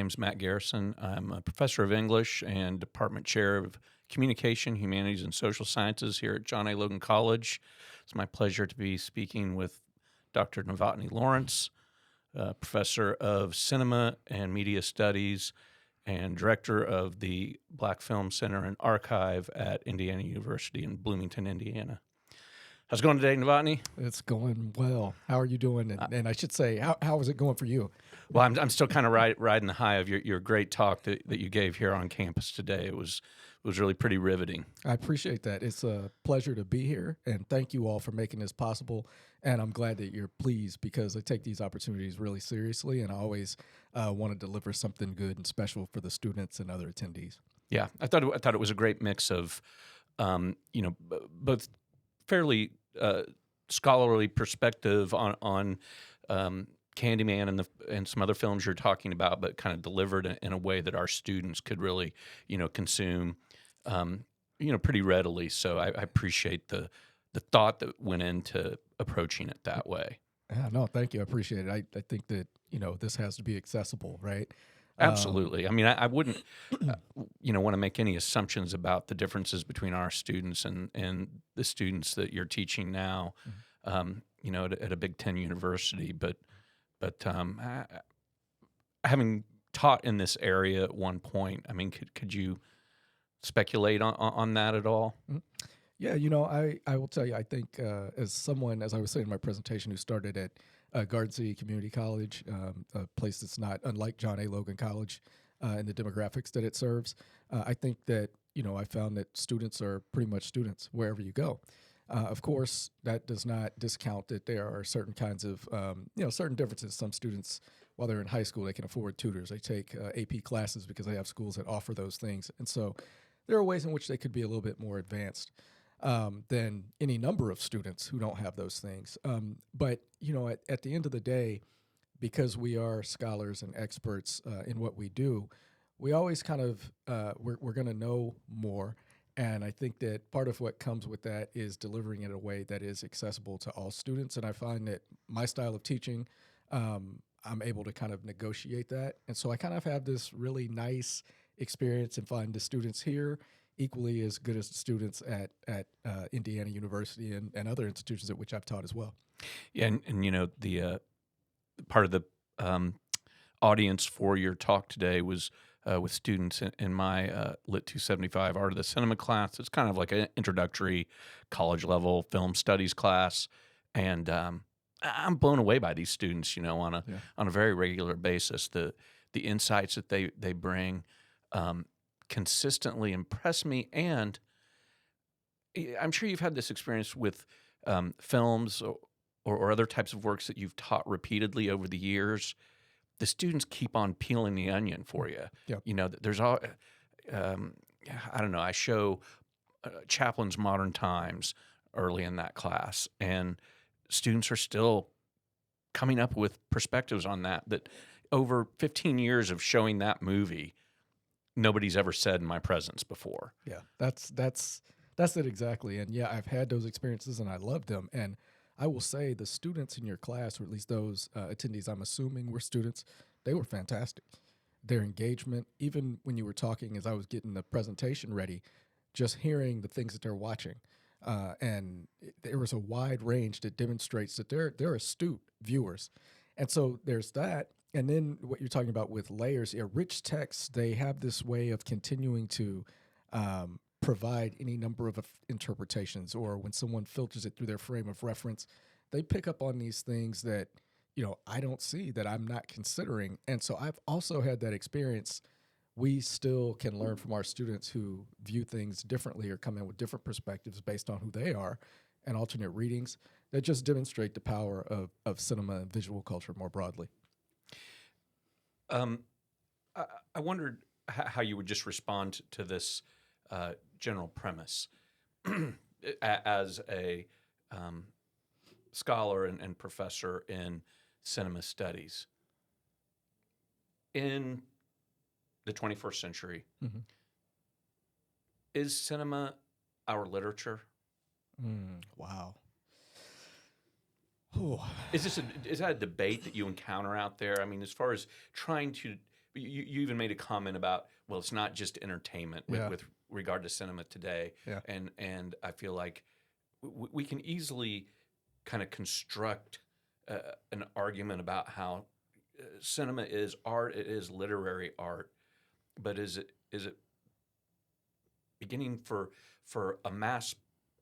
name's Matt Garrison. I'm a professor of English and department chair of communication, humanities, and social sciences here at John A. Logan College. It's my pleasure to be speaking with Dr. Novotny Lawrence, professor of cinema and media studies and director of the Black Film Center and Archive at Indiana University in Bloomington, Indiana. How's it going today, Novotny? It's going well. How are you doing? And I should say, how is it going for you? Well, I'm still kind of riding the high of your great talk that you gave here on campus today. It was really pretty riveting. I appreciate that. It's a pleasure to be here, and thank you all for making this possible. And I'm glad that you're pleased because I take these opportunities really seriously, and I always want to deliver something good and special for the students and other attendees. Yeah, I thought it was a great mix of, both fairly scholarly perspective on Candyman and some other films you're talking about, but kind of delivered in a way that our students could really, consume, pretty readily. So I appreciate the thought that went into approaching it that way. Yeah, no, thank you. I appreciate it. I think that, this has to be accessible, right? Absolutely. I mean, I wouldn't, want to make any assumptions about the differences between our students and the students that you're teaching now, at a Big Ten university. But having taught in this area at one point, I mean, could you speculate on that at all? Mhm. Yeah, I will tell you, I think as someone, as I was saying in my presentation, who started at Garden City Community College, a place that's not unlike John A. Logan College and the demographics that it serves, I think that, I found that students are pretty much students wherever you go. Of course, that does not discount that there are certain kinds of, certain differences. Some students, while they're in high school, they can afford tutors. They take AP classes because they have schools that offer those things. And so there are ways in which they could be a little bit more advanced than any number of students who don't have those things. But, at the end of the day, because we are scholars and experts in what we do, we always kind of, we're going to know more. And I think that part of what comes with that is delivering it in a way that is accessible to all students. And I find that my style of teaching, I'm able to kind of negotiate that. And so I kind of have this really nice experience and find the students here equally as good as the students at Indiana University and other institutions at which I've taught as well. Yeah, and the part of the audience for your talk today was with students in my Lit 275 Art of the Cinema class. It's kind of like an introductory college level film studies class, and I'm blown away by these students. On a very regular basis, the insights that they bring consistently impress me, and I'm sure you've had this experience with films or other types of works that you've taught repeatedly over the years. The students keep on peeling the onion for you. Yeah. There's all, I don't know, I show Chaplin's Modern Times early in that class, and students are still coming up with perspectives on that over 15 years of showing that movie, nobody's ever said in my presence before. Yeah, that's it exactly. And yeah, I've had those experiences and I loved them. And I will say the students in your class, or at least those attendees I'm assuming were students, they were fantastic. Their engagement, even when you were talking as I was getting the presentation ready, just hearing the things that they're watching. There was a wide range that demonstrates that they're astute viewers. And so there's that. And then what you're talking about with layers, rich texts, they have this way of continuing to provide any number of interpretations, or when someone filters it through their frame of reference, they pick up on these things that, I don't see, that I'm not considering. And so I've also had that experience. We still can learn from our students who view things differently or come in with different perspectives based on who they are, and alternate readings that just demonstrate the power of cinema and visual culture more broadly. I wondered how you would just respond to this general premise as a scholar and professor in cinema studies. In the 21st century, Mm-hmm. is cinema our literature? Wow. Is that a debate that you encounter out there? I mean, as far as trying to you even made a comment about, well, it's not just entertainment with regard to cinema today. Yeah. And I feel like we can easily kind of construct an argument about how cinema is art, it is literary art, but is it beginning for a mass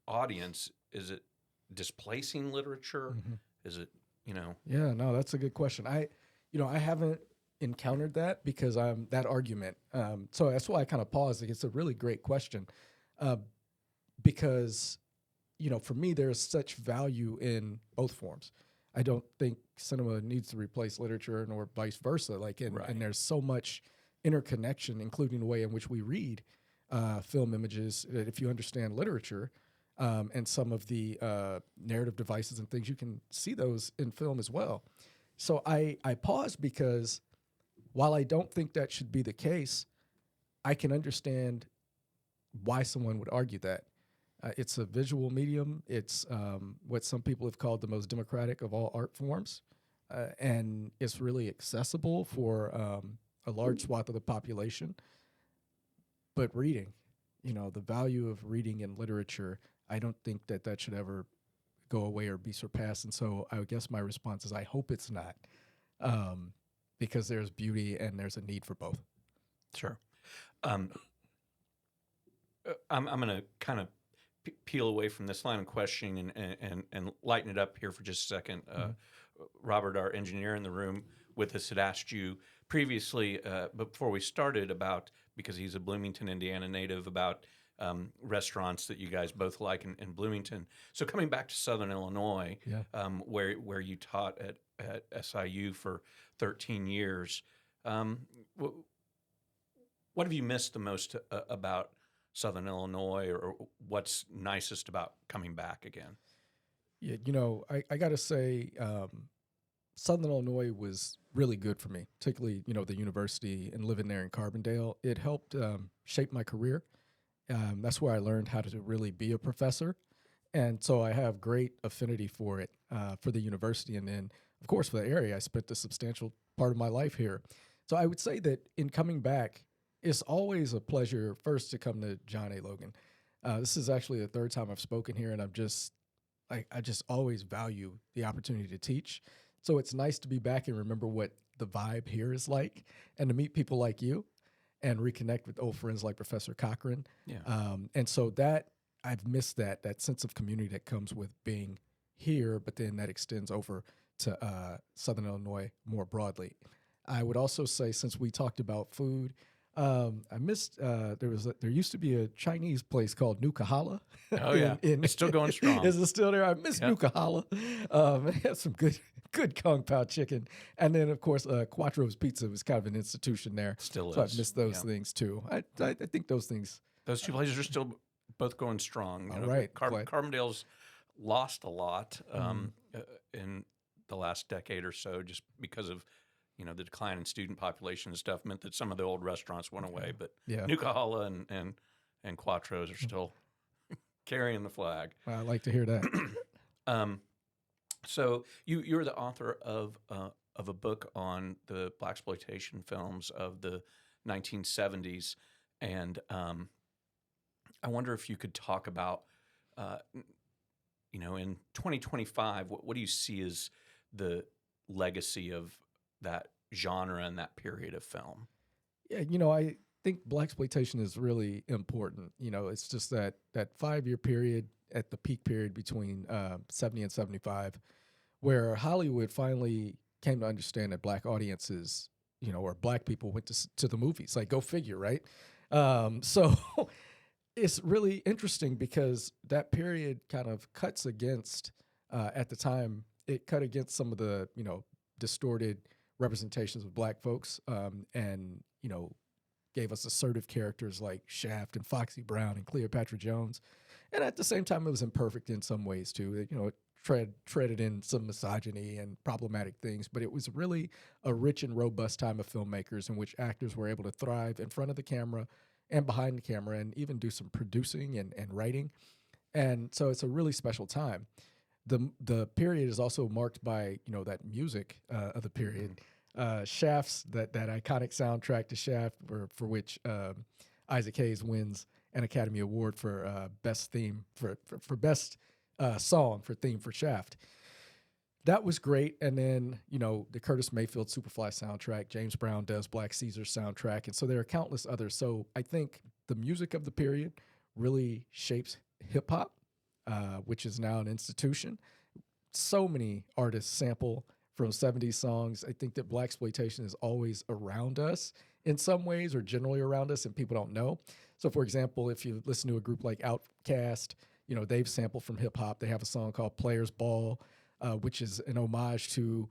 audience? Is it displacing literature? Is it, Yeah, no, that's a good question. I haven't encountered that because I'm that argument. So that's why I kind of paused. Like, it's a really great question, because for me, there's such value in both forms. I don't think cinema needs to replace literature, nor vice versa. Like, and there's so much interconnection, including the way in which we read film images. That if you understand literature and some of the narrative devices and things, you can see those in film as well. So I paused because while I don't think that should be the case, I can understand why someone would argue that. It's a visual medium. It's what some people have called the most democratic of all art forms. And it's really accessible for a large swath of the population. But reading, the value of reading and literature, I don't think that should ever go away or be surpassed. And so I guess my response is I hope it's not, because there's beauty and there's a need for both. Sure. I'm going to kind of peel away from this line of questioning and lighten it up here for just a second. Robert, our engineer in the room with us, had asked you previously, before we started, about, because he's a Bloomington, Indiana native, about restaurants that you guys both like in Bloomington. So coming back to Southern Illinois, where you taught at SIU for 13 years, what have you missed the most about Southern Illinois, or what's nicest about coming back again? Yeah, I got to say, Southern Illinois was really good for me, particularly, the university and living there in Carbondale. It helped shape my career. That's where I learned how to really be a professor. And so I have great affinity for it, for the university. And then, of course, for the area. I spent a substantial part of my life here. So I would say that in coming back, it's always a pleasure first to come to John A. Logan. This is actually the third time I've spoken here, and I just always value the opportunity to teach. So it's nice to be back and remember what the vibe here is like, and to meet people like you and reconnect with old friends like Professor Cochran. Yeah. And so that I've missed that sense of community that comes with being here, but then that extends over to Southern Illinois more broadly. I would also say, since we talked about food, I missed. There used to be a Chinese place called New Kahala. Oh yeah, it's still going strong. Is it still there? I miss New Kahala. It had some good Kung Pao chicken, and then of course Quattro's Pizza was kind of an institution there. Still so is. I missed those things too. I think those things. Those two places are still both going strong. All right, Carbondale's lost a lot in the last decade or so, just because of the decline in student population and stuff meant that some of the old restaurants went away. But New Kahala and Quattro's are still carrying the flag. I like to hear that. So you're the author of a book on the blaxploitation films of the 1970s, and I wonder if you could talk about, in 2025, what do you see as the legacy of that genre and that period of film? Yeah, I think blaxploitation is really important. It's just that 5-year period at the peak period between 70 and 75, where Hollywood finally came to understand that black audiences, or black people went to the movies. Like, go figure, right? So it's really interesting because that period kind of cuts against, at the time, it cut against some of the, distorted representations of black folks, and gave us assertive characters like Shaft and Foxy Brown and Cleopatra Jones, and at the same time it was imperfect in some ways too. It treaded in some misogyny and problematic things, but it was really a rich and robust time of filmmakers in which actors were able to thrive in front of the camera and behind the camera, and even do some producing and writing. And so it's a really special time. The period is also marked by that music of the period. Shaft's that iconic soundtrack to Shaft, for which Isaac Hayes wins an Academy Award for best theme for best song for theme for Shaft. That was great. And then, the Curtis Mayfield Superfly soundtrack, James Brown does Black Caesar's soundtrack. And so there are countless others. So I think the music of the period really shapes hip hop, which is now an institution. So many artists sample from 70s songs. I think that blaxploitation is always around us in some ways, or generally around us, and people don't know. So, for example, if you listen to a group like Outkast, they've sampled from hip hop. They have a song called Players Ball, which is an homage to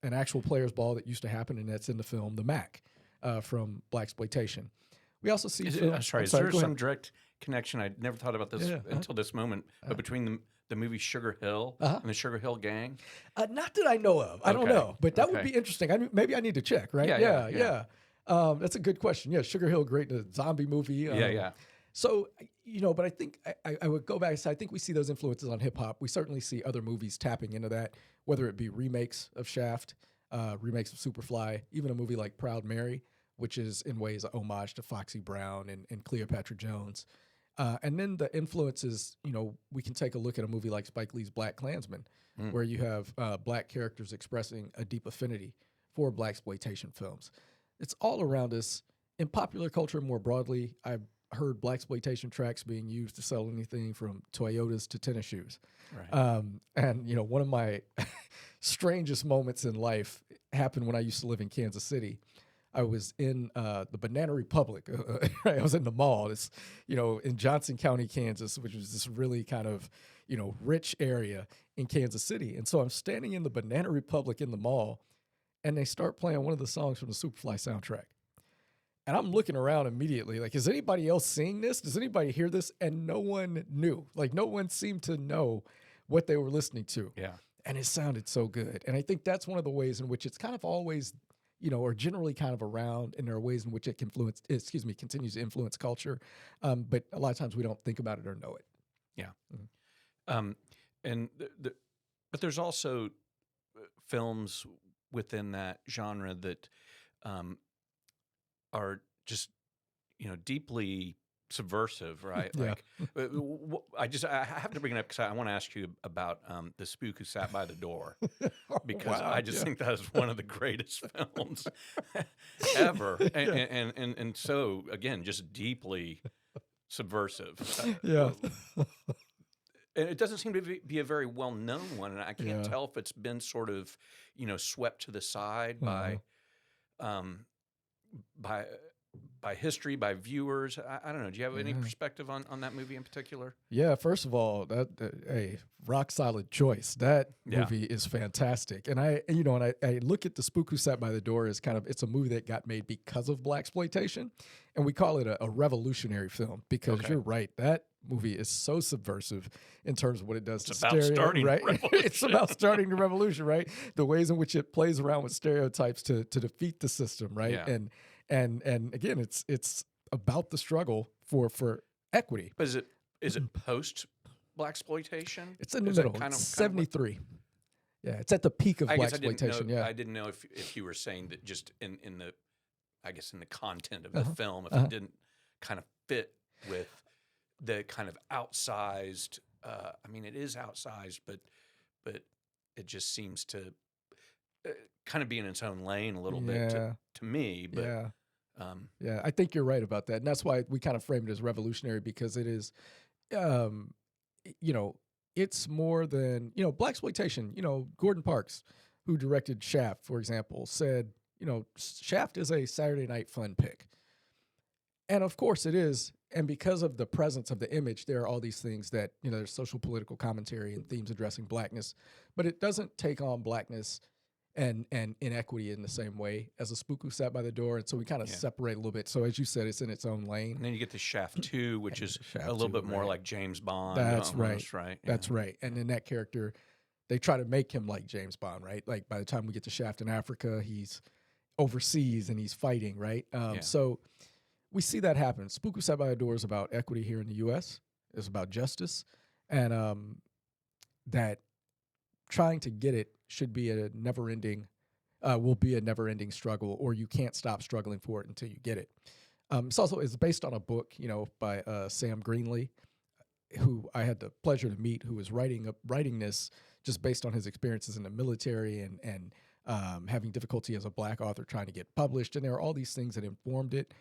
an actual Players Ball that used to happen, and that's in the film The Mac from blaxploitation. We also see. I'm sorry, is there some direct connection? I never thought about this until this moment, but between the movie Sugar Hill and the Sugar Hill Gang? Not that I know of. I don't know, but that would be interesting. Maybe I need to check, right? Yeah. That's a good question. Yeah, Sugar Hill, great zombie movie. So, but I think I would go back and say I think we see those influences on hip hop. We certainly see other movies tapping into that, whether it be remakes of Shaft, remakes of Superfly, even a movie like Proud Mary, which is in ways a homage to Foxy Brown and Cleopatra Jones. And then the influences, we can take a look at a movie like Spike Lee's Black Klansman, where you have black characters expressing a deep affinity for blaxploitation films. It's all around us. In popular culture more broadly, I've heard blaxploitation tracks being used to sell anything from Toyotas to tennis shoes. Right. And one of my strangest moments in life happened when I used to live in Kansas City. I was in the Banana Republic. I was in the mall. It's, in Johnson County, Kansas, which is this really kind of, rich area in Kansas City. And so I'm standing in the Banana Republic in the mall, and they start playing one of the songs from the Superfly soundtrack. And I'm looking around immediately, like, is anybody else seeing this? Does anybody hear this? And no one knew. Like, no one seemed to know what they were listening to. Yeah. And it sounded so good. And I think that's one of the ways in which it's kind of always, or generally kind of around, and there are ways in which it continues to influence culture. But a lot of times we don't think about it or know it. Yeah. Mm-hmm. But there's also films within that genre that are just, deeply subversive, right? Yeah. Like, I have to bring it up because I want to ask you about The Spook Who Sat by the Door, because I just think that is one of the greatest films ever, and so again, just deeply subversive. Yeah. And it doesn't seem to be a very well-known one, and I can't tell if it's been sort of, swept to the side by history, by viewers. I don't know. Do you have any perspective on that movie in particular? Yeah, first of all, a rock solid choice. That movie is fantastic. And I look at The Spook Who Sat by the Door as it's a movie that got made because of blaxploitation, and we call it a revolutionary film because you're right. That movie is so subversive in terms of what it does to stereo, right? It's about starting the revolution, right? The ways in which it plays around with stereotypes to defeat the system, right? Yeah. And again, it's about the struggle for equity. But is it post blaxploitation? It's in the middle. It's 73. Yeah, it's at the peak of blaxploitation. I didn't know if you were saying that just in the, I guess, in the content of the film, if it didn't kind of fit with the kind of outsized. It is outsized, but it just seems to kind of be in its own lane a little bit to me. But I think you're right about that, and that's why we kind of framed it as revolutionary, because it is, it's more than blaxploitation. Gordon Parks, who directed Shaft, for example, said Shaft is a Saturday night fun pick, and of course it is. And because of the presence of the image, there are all these things that, there's social political commentary and themes addressing blackness, but it doesn't take on blackness and inequity in the same way as A Spook Who Sat by the Door. And so we kind of separate a little bit. So as you said, it's in its own lane. And then you get the Shaft 2, which is a little bit more like James Bond. That's almost, right. Right. That's right. And in that character, they try to make him like James Bond, right? Like by the time we get to Shaft in Africa, he's overseas and he's fighting, right? So we see that happen. Spook Who Sat by the Door is about equity here in the U.S. It's about justice, and that trying to get it should be a never-ending will be a never-ending struggle, or you can't stop struggling for it until you get it. It's based on a book, by Sam Greenlee, who I had the pleasure to meet, who was writing this just based on his experiences in the military and having difficulty as a black author trying to get published, and there are all these things that informed it.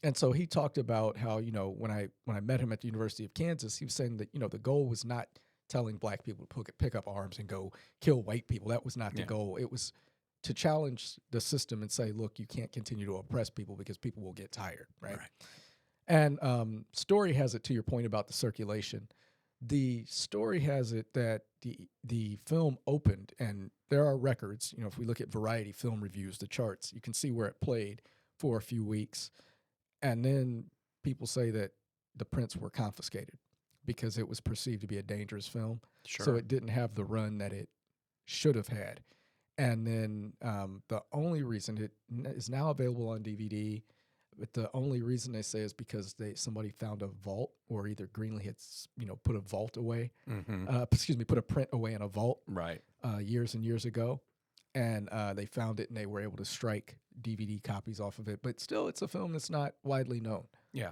And so he talked about how, when I met him at the University of Kansas, he was saying that the goal was not telling black people to pick up arms and go kill white people. That was not the goal. It was to challenge the system and say, look, you can't continue to oppress people because people will get tired, right? And story has it, to your point about the circulation. The story has it that the film opened, and there are records. If we look at Variety film reviews, the charts, you can see where it played for a few weeks, and then people say that the prints were confiscated because it was perceived to be a dangerous film. Sure. So it didn't have the run that it should have had. And then the only reason it is now available on DVD, but the only reason they say is because somebody found a vault, or either Greenlee had put a vault away, put a print away in a vault, right, years and years ago, and they found it and they were able to strike DVD copies off of it. But still, it's a film that's not widely known. Yeah,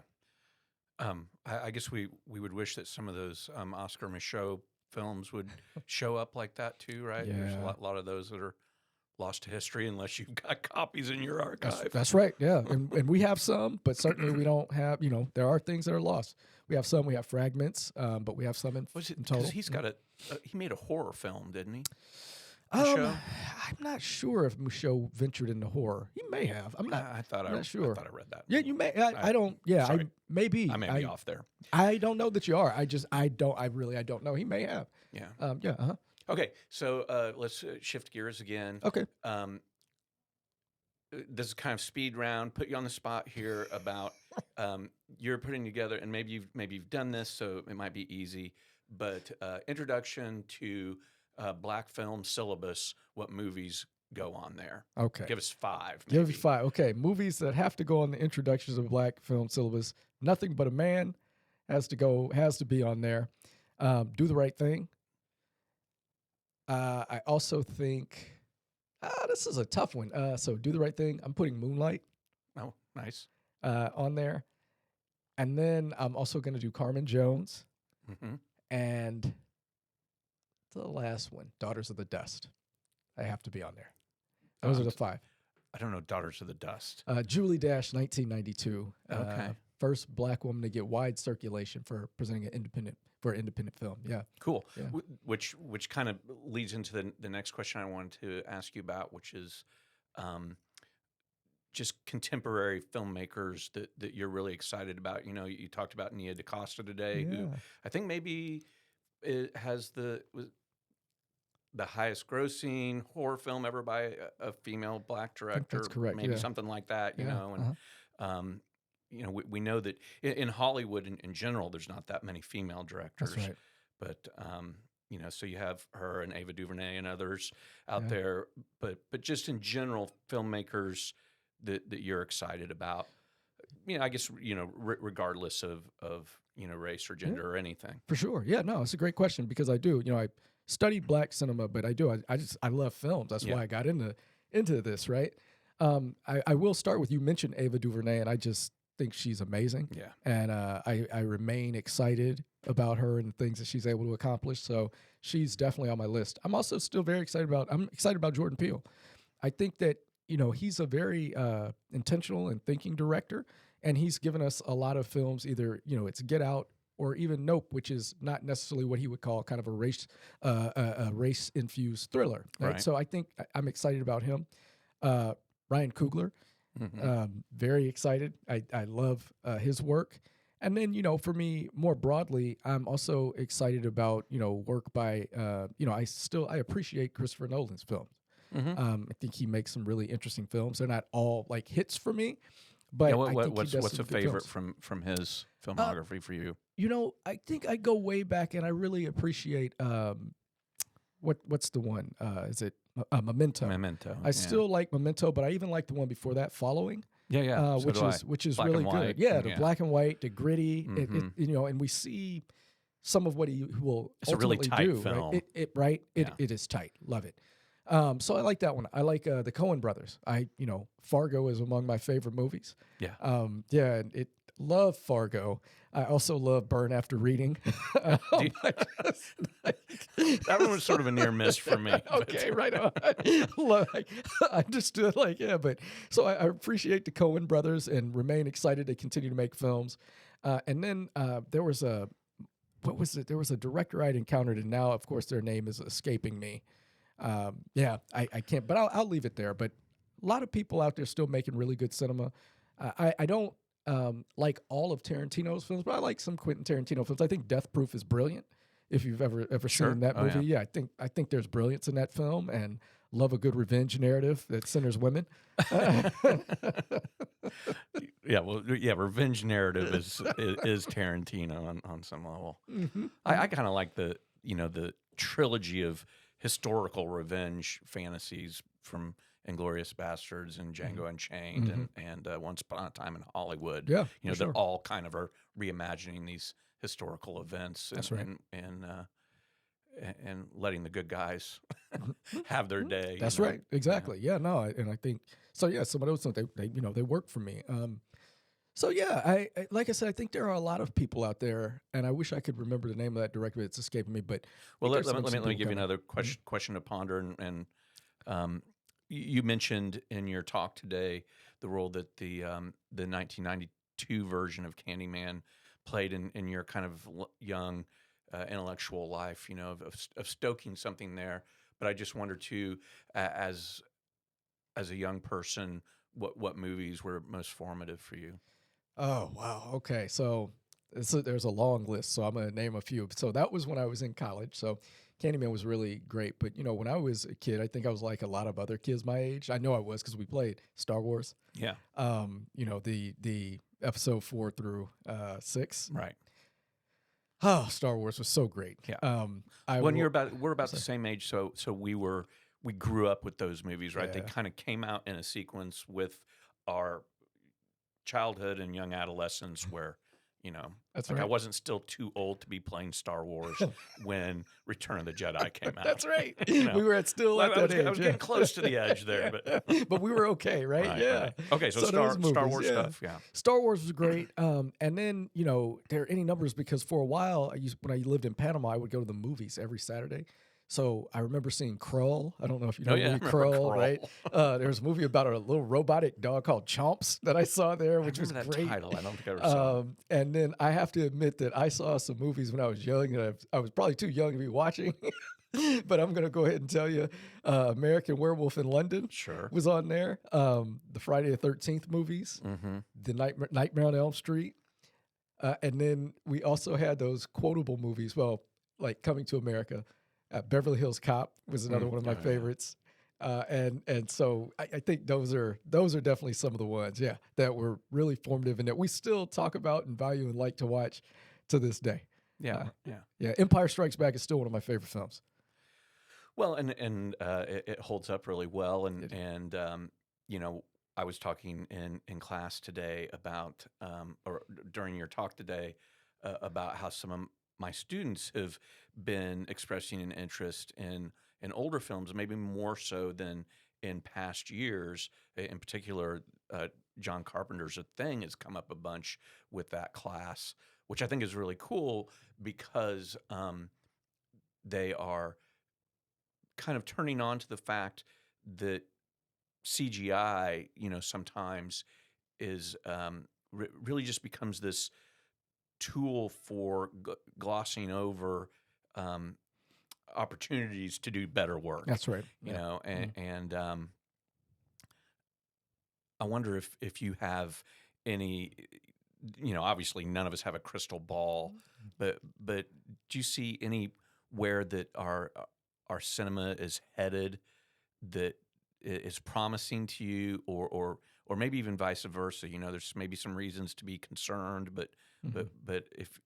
I guess we would wish that some of those Oscar Michaud films would show up like that too, right? Yeah. There's a lot of those that are lost to history unless you've got copies in your archive. That's right, yeah. And we have some, but certainly we don't have, there are things that are lost. We have some, we have fragments, but we have some in total. He's got he made a horror film, didn't he? I'm not sure if Michaud ventured into horror. He may have. I'm not sure. I thought I read that. Yeah, you may. I don't. Yeah, sorry. I may be off there. I don't know that you are. I don't know. He may have. Yeah. Okay, so let's shift gears again. Okay. This is kind of speed round. Put you on the spot here about you're putting together, and maybe you've done this, so it might be easy. But introduction to black film syllabus. What movies go on there? Okay. Give us 5. Give us 5. Okay, movies that have to go on the introductions of black film syllabus. Nothing But a Man has to be on there. Do the Right Thing. I also think this is a tough one. So Do the Right Thing. I'm putting Moonlight. Oh, nice. On there. And then I'm also going to do Carmen Jones. Mm-hmm. And the last one, Daughters of the Dust. I have to be on there. Those are the 5. I don't know Daughters of the Dust. Julie Dash, 1992. Okay. First black woman to get wide circulation for presenting an independent film. Yeah. Cool. Yeah. Which kind of leads into the next question I wanted to ask you about, which is just contemporary filmmakers that you're really excited about. You talked about Nia DaCosta today, who I think maybe it has the highest grossing horror film ever by a female black director. That's correct. Maybe something like that, and we know that in Hollywood in general, there's not that many female directors. That's right. But so you have her and Ava DuVernay and others out there, but just in general, filmmakers that you're excited about. I guguess regardless of race or gender or anything. For sure. Yeah. No, it's a great question because I do. I studied black cinema, but I love films. That's why I got into this. Right. I will start with, you mentioned Ava DuVernay, and I just think she's amazing. Yeah. And I remain excited about her and the things that she's able to accomplish. So she's definitely on my list. I'm also still very excited about Jordan Peele. I think that, he's a very intentional and thinking director, and he's given us a lot of films, either, it's Get Out or even Nope, which is not necessarily what he would call kind of a race infused thriller. Right? So I think I'm excited about him. Ryan Coogler. Mm-hmm. Very excited. I love his work. And then, for me, more broadly, I'm also excited about, work by, I appreciate Christopher Nolan's films. Mm-hmm. I think he makes some really interesting films. They're not all like hits for me, but what's a favorite from his filmography for you? I think I go way back, and I really appreciate what's the one? Is it Memento? Memento. I still like Memento, but I even like the one before that, Following. Yeah. Which is black really good. Yeah, the black and white, the gritty. Mm-hmm. And we see some of what he will it's ultimately a really tight do. Film. Right? It is tight. Love it. So I like that one. I like the Coen brothers. Fargo is among my favorite movies. Yeah. Yeah, and it love Fargo. I also love Burn After Reading. Do you- I that one was sort of a near miss for me. okay, right on. Like, I understood, like, yeah, but so I appreciate the Coen brothers and remain excited to continue to make films. And then there was a what was it? There was a director I'd encountered, and now, of course, their name is escaping me. Yeah, I can't, but I'll leave it there. But a lot of people out there still making really good cinema. I don't like all of Tarantino's films, but I like some Quentin Tarantino films. I think Death Proof is brilliant. If you've ever Sure. seen that Oh, movie, yeah. yeah, I think there's brilliance in that film, and love a good revenge narrative that centers women. Yeah, well, yeah, revenge narrative is Tarantino on some level. Mhm, I mhm. kind of like the trilogy of historical revenge fantasies from Inglorious Bastards and Mhm. Django Unchained Mhm. and Once Upon a Time in Hollywood. Yeah, for That sure. all kind of are reimagining these historical events That's right. and letting the good guys Mhm, mhm, have their mhm. day. That's right. Yeah. Exactly. Yeah. No. And I think so. Yeah. Some of those things they work for me. So yeah, I like I said, I think there are a lot of people out there, and I wish I could remember the name of that director. It's escaping me, but I Well, think there's let some me people give you coming. another Mhm. question to ponder. And you mentioned in your talk today the role that the 1992 version of Candyman played in your kind of young intellectual life. Of stoking something there. But I just wonder too, as a young person, what movies were most formative for you? Oh wow. Okay. So there's a long list. So I'm gonna name a few. So that was when I was in college. So Candyman was really great. But when I was a kid, I think I was like a lot of other kids my age. I know I was because we played Star Wars. Yeah, The episode 4 through 6. right. Oh, Star Wars was so great. Yeah. I When will. we're I'm about the sorry. same age, so we grew up with those movies, right? They Yeah, kind of came out in a sequence with our childhood and young adolescence where, you know, that's like I right. wasn't still too old to be playing Star Wars when Return of the Jedi came out. That's right. you know, We were still at that I age, was yeah. getting close to the edge there, but But we were okay, right? right, Yeah. right. Okay, so So those Star movies, Wars yeah. stuff, yeah. Star Wars was great. And then, there are any numbers because for a while, when I lived in Panama, I would go to the movies every Saturday. So I remember seeing Krull. I don't know if you Oh know the yeah, I movie remember Krull, right? Kroll. There was a movie about a little robotic dog called Chomps that I saw there, I which was remember that great. title. I don't think I ever saw it. And then I have to admit that I saw some movies when I was young that I was probably too young to be watching. But I'm going to go ahead and tell you American Werewolf in London Sure. was on there. The Friday the 13th movies, Mm-hmm. the Nightmare on Elm Street. And then we also had those quotable movies. Well, like Coming to America. Beverly Hills Cop was another one of my Oh yeah. favorites. And so I think those are definitely some of the ones, yeah, that were really formative and that we still talk about and value and like to watch to this day. Yeah, Uh, yeah. yeah, Empire Strikes Back is still one of my favorite films. Well, and it holds up really well, It- you know, I was talking in class today about, or during your talk today, about how some of my students have been expressing an interest in older films, maybe more so than in past years. In particular, John Carpenter's A Thing has come up a bunch with that class, which I think is really cool because they are kind of turning on to the fact that CGI, sometimes is really just becomes this tool for glossing over um, opportunities to do better work. that's right. You Yeah. know, and, Mhm. and I wonder if you have any. Obviously, none of us have a crystal ball, but do you see anywhere that our cinema is headed that is promising to you, or maybe even vice versa? There's maybe some reasons to be concerned, but Mhm.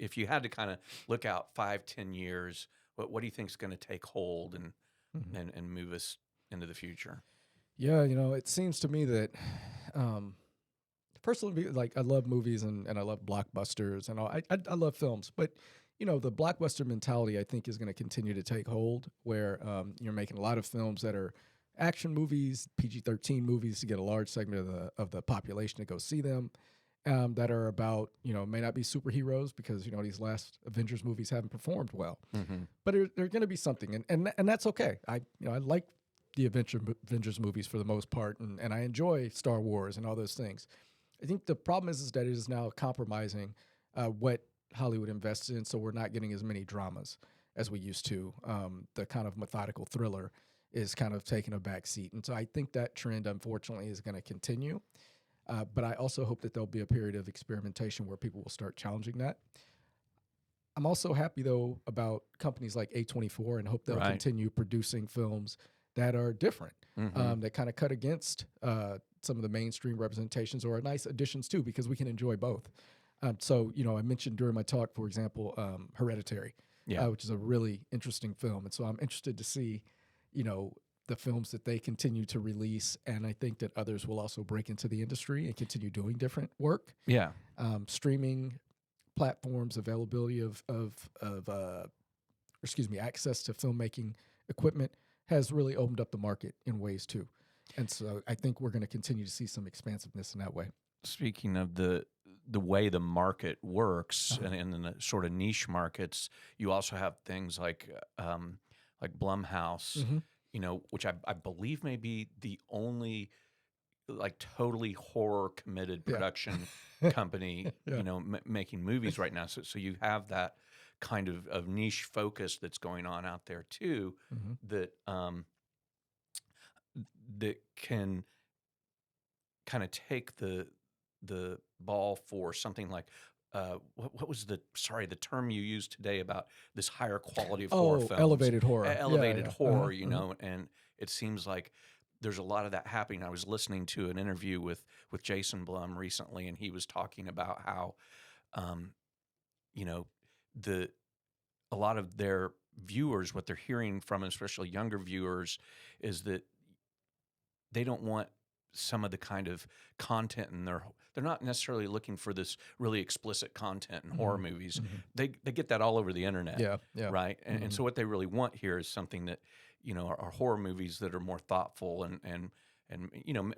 if you had to kind of look out 5, 10 years, what do you think is going to take hold and Mhm. and move us into the future? Yeah, it seems to me that um, personally, like I love movies and I love blockbusters and all. I love films, but the blockbuster mentality, I think, is going to continue to take hold, where you're making a lot of films that are action movies, PG-13 movies to get a large segment of the population to go see them. That are about, may not be superheroes because, these last Avengers movies haven't performed well, Hmm. but they're going to be something. And that's okay. I like the Avengers movies for the most part. And I enjoy Star Wars and all those things. I think the problem is that it is now compromising what Hollywood invests in. So we're not getting as many dramas as we used to. The kind of methodical thriller is kind of taking a back seat. And so I think that trend, unfortunately, is going to continue. But I also hope that there'll be a period of experimentation where people will start challenging that. I'm also happy, though, about companies like A24 and hope they'll Right. continue producing films that are different, Hmm. that kind of cut against some of the mainstream representations or are nice additions, too, because we can enjoy both. So, I mentioned during my talk, for example, Hereditary, Yeah. which is a really interesting film. And so I'm interested to see, you know, the films that they continue to release. And I think that others will also break into the industry and continue doing different work. Yeah. Streaming platforms, availability access to filmmaking equipment has really opened up the market in ways too. And so I think we're going to continue to see some expansiveness in that way. Speaking of the way the market works, Uh-huh. and in the sort of niche markets, you also have things like Blumhouse, Hmm. which I believe may be the only like totally horror committed Yeah. production company, Yeah. making movies right now. So you have that kind of niche focus that's going on out there too, Hmm. that that can kind of take the ball for something like what was the term you used today about this higher quality of horror Oh, films, elevated horror. Yeah. elevated Yeah. Uh-huh. horror, Uh-huh. and it seems like there's a lot of that happening. I was listening to an interview with Jason Blum recently, and he was talking about how um, you know the a lot of their viewers, what they're hearing from, especially younger viewers, is that they don't want some of the kind of content in they're not necessarily looking for this really explicit content in horror Hmm. movies. Hmm. They get that all over the internet, Yeah. Yeah. right? And Hmm. so what they really want here is something that are horror movies that are more thoughtful and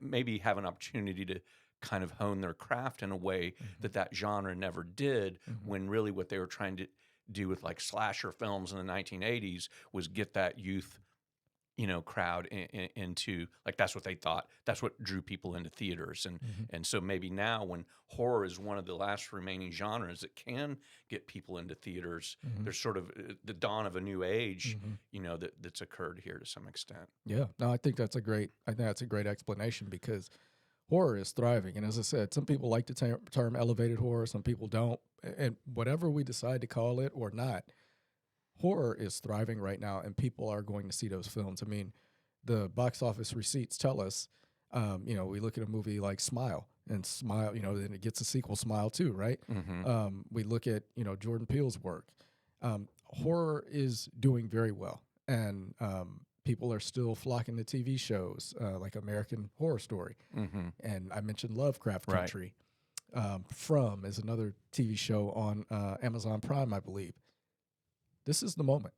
maybe have an opportunity to kind of hone their craft in a way Hmm. that genre never did, Hmm. when really what they were trying to do with like slasher films in the 1980s was get that youth crowd into, like, that's what they thought, that's what drew people into theaters. and Hmm. and so maybe now, when horror is one of the last remaining genres that can get people into theaters, Hmm. there's sort of the dawn of a new age, Hmm. that's occurred here to some extent. Yeah. No, I think that's a great explanation because horror is thriving. And as I said, some people like the term elevated horror, some people don't. And whatever we decide to call it or not, horror is thriving right now, and people are going to see those films. I mean, the box office receipts tell us, we look at a movie like Smile, and Smile, then it gets a sequel, Smile 2, right? Hmm. We look at, Jordan Peele's work. Horror is doing very well, and people are still flocking to TV shows like American Horror Story. Hmm. And I mentioned Lovecraft Right. Country. From is another TV show on Amazon Prime, I believe. This is the moment.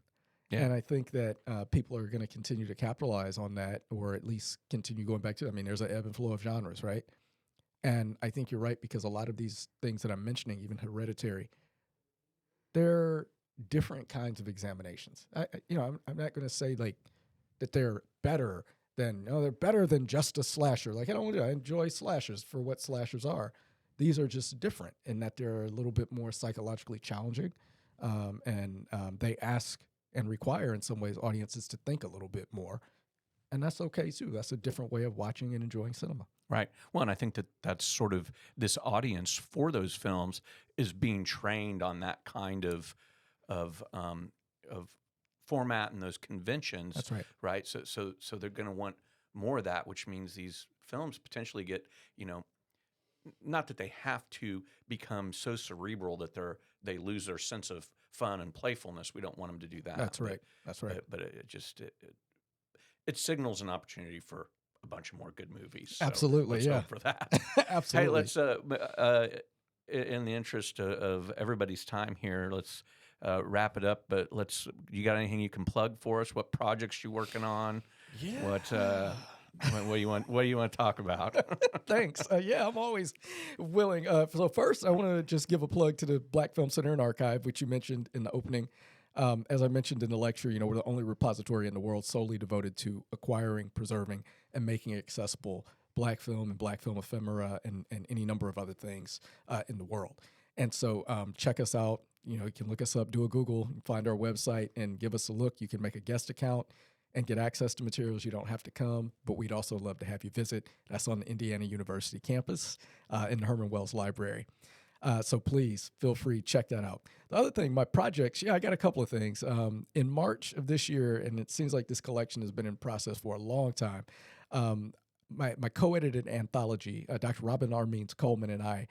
Yeah. And I think that people are going to continue to capitalize on that, or at least continue going back to. I mean, there's an ebb and flow of genres, right? And I think you're right because a lot of these things that I'm mentioning, even Hereditary, they're different kinds of examinations. I'm not going to say like that they're better than they're better than just a slasher. Like I enjoy slashers for what slashers are. These are just different in that they're a little bit more psychologically challenging, and they ask and require in some ways audiences to think a little bit more, and that's okay too. That's a different way of watching and enjoying cinema. Right. Well, and I think that that's sort of this audience for those films is being trained on that kind of of format and those conventions, That's right. right? So they're going to want more of that, which means these films potentially get, not that they have to become so cerebral that they lose their sense of fun and playfulness. We don't want them to do that. That's right. That's right. But it signals an opportunity for a bunch of more good movies. So Absolutely. let's Yeah. hope for that. Hey, Absolutely. let's in the interest of everybody's time here, let's wrap it up. But you got anything you can plug for us? What projects you working on? Yeah. What do you want? What do you want to talk about? Thanks. Yeah, I'm always willing. So first, I want to just give a plug to the Black Film Center and Archive, which you mentioned in the opening. As I mentioned in the lecture, we're the only repository in the world solely devoted to acquiring, preserving, and making accessible Black film and Black film ephemera and any number of other things in the world. And so check us out. You can look us up, do a Google, find our website, and give us a look. You can make a guest account and get access to materials. You don't have to come, but we'd also love to have you visit. That's on the Indiana University campus in the Herman Wells Library. So please feel free, check that out. The other thing, my projects, I got a couple of things. In March of this year, and it seems like this collection has been in process for a long time, my co-edited anthology, Dr. Robin R. Means Coleman and I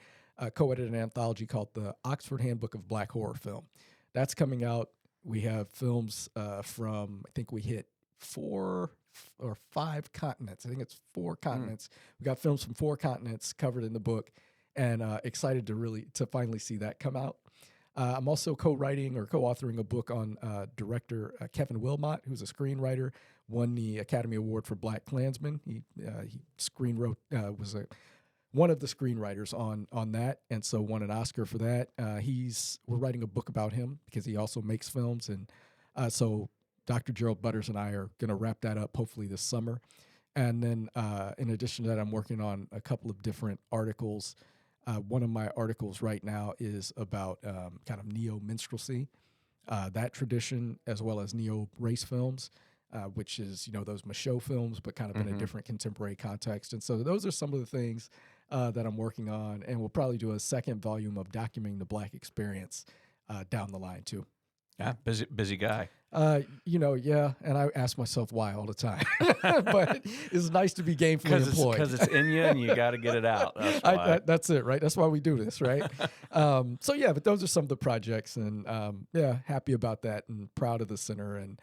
co-edited an anthology called the Oxford Handbook of Black Horror Film. That's coming out. We have films from, I think we hit 4 or 5 continents. I think it's 4 continents. We got films from 4 continents covered in the book, and excited to finally see that come out. I'm also co-writing or co-authoring a book on director Kevin Wilmot, who's a screenwriter, won the Academy Award for Black Klansman. He screenwrote, was one of the screenwriters on that, and so won an Oscar for that. We're writing a book about him because he also makes films, and so Dr. Gerald Butters and I are going to wrap that up hopefully this summer. And then in addition to that, I'm working on a couple of different articles. One of my articles right now is about kind of neo-minstrelsy, that tradition, as well as neo-race films, which is, those Michaud films, but kind of in a different contemporary context. And so those are some of the things that I'm working on. And we'll probably do a second volume of documenting the Black experience down the line too. Yeah, busy guy. Yeah, and I ask myself why all the time, but it's nice to be gainfully employed because it's in you and you got to get it out. That's why. That's it, right? That's why we do this, right? But those are some of the projects, and happy about that, and proud of the center, and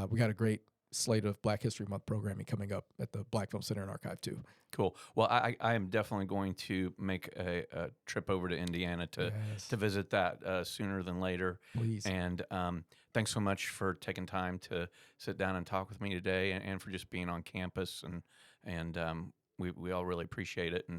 we got a great slate of Black History Month programming coming up at the Black Film Center and Archive too. Cool. Well, I am definitely going to make a trip over to Indiana to visit that sooner than later. Please. And thanks so much for taking time to sit down and talk with me today, and for just being on campus. And we all really appreciate it,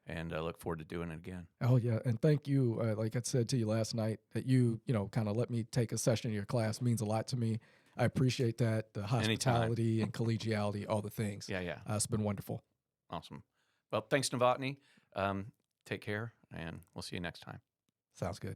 and I look forward to doing it again. Oh yeah, and thank you. Like I said to you last night, that you kind of let me take a session in your class means a lot to me. I appreciate that, the hospitality and collegiality, all the things. Yeah. It's been wonderful. Awesome. Well, thanks, Novotny. Take care, and we'll see you next time. Sounds good.